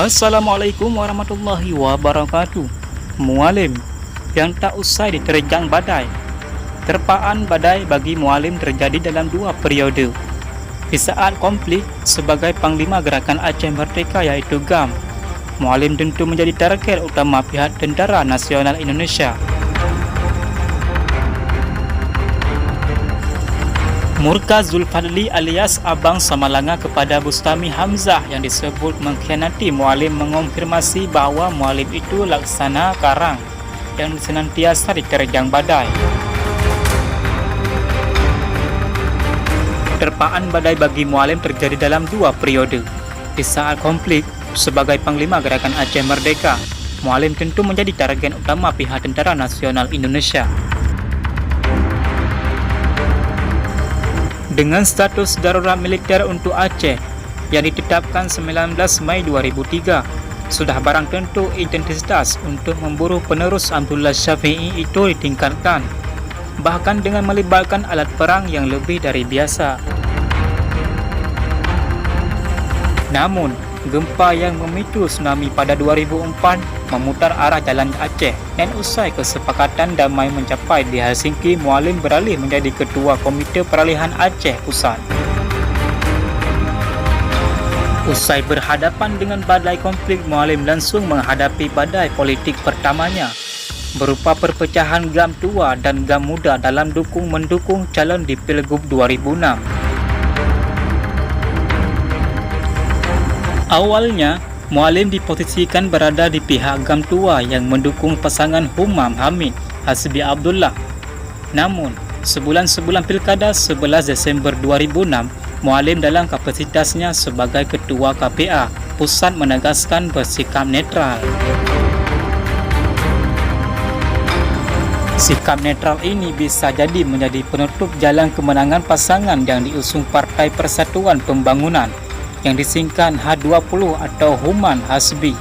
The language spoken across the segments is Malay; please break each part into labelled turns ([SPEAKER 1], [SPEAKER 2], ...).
[SPEAKER 1] Assalamualaikum warahmatullahi wabarakatuh. Mualim yang tak usai diterjang badai. Terpaan badai bagi Mualim terjadi dalam dua periode. Di saat konflik sebagai Panglima Gerakan Aceh Merdeka iaitu GAM, Mualim tentu menjadi target utama pihak Tentera Nasional Indonesia. Murka Zulfadli alias Abang Samalanga kepada Bustami Hamzah yang disebut mengkhianati Mualim mengonfirmasi bahawa Mualim itu laksana karang yang senantiasa diterjang badai. Terpaan badai bagi Mualim terjadi dalam dua periode. Di saat konflik sebagai Panglima Gerakan Aceh Merdeka, Mualim tentu menjadi target utama pihak Tentera Nasional Indonesia. Dengan status darurat militer untuk Aceh yang ditetapkan 19 Mei 2003, sudah barang tentu intensitas untuk memburu penerus Abdullah Syafi'i itu ditingkatkan, bahkan dengan melibatkan alat perang yang lebih dari biasa. Namun, gempa yang memicu tsunami pada 2004 memutar arah jalan Aceh dan usai kesepakatan damai mencapai di Helsinki, Mualim beralih menjadi Ketua Komite Peralihan Aceh Pusat. Usai berhadapan dengan badai konflik, Mualim langsung menghadapi badai politik pertamanya, berupa perpecahan GAM tua dan GAM muda dalam mendukung calon di Pilgub 2006. Awalnya, Mualim diposisikan berada di pihak GAM tua yang mendukung pasangan Humam Hamid Hasbi Abdullah. Namun, sebulan pilkada 11 Desember 2006, Mualim dalam kapasitasnya sebagai Ketua KPA Pusat menegaskan bersikap netral. Sikap netral ini bisa jadi menjadi penutup jalan kemenangan pasangan yang diusung Partai Persatuan Pembangunan yang disingkat H20 atau Human Hasbi.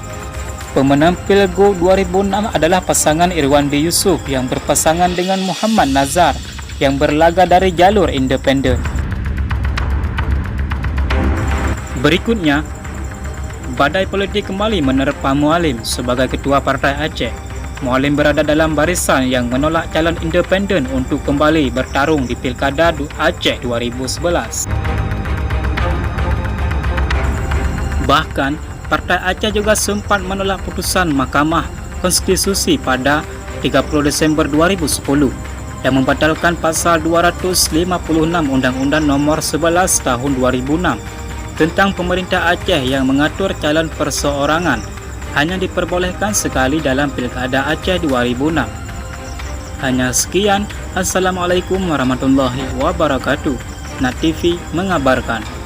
[SPEAKER 1] Pemenang Pilgub 2006 adalah pasangan Irwandi Yusuf yang berpasangan dengan Muhammad Nazar yang berlaga dari jalur independen. Berikutnya, badai politik kembali menerpa Mualim sebagai Ketua Partai Aceh. Mualim berada dalam barisan yang menolak calon independen untuk kembali bertarung di Pilkada Aceh 2011. Bahkan, Partai Aceh juga sempat menolak putusan Mahkamah Konstitusi pada 30 Desember 2010 yang membatalkan pasal 256 Undang-Undang Nomor 11 Tahun 2006 tentang pemerintah Aceh yang mengatur calon perseorangan hanya diperbolehkan sekali dalam Pilkada Aceh 2006. Hanya sekian. Assalamualaikum warahmatullahi wabarakatuh. NAT TV mengabarkan.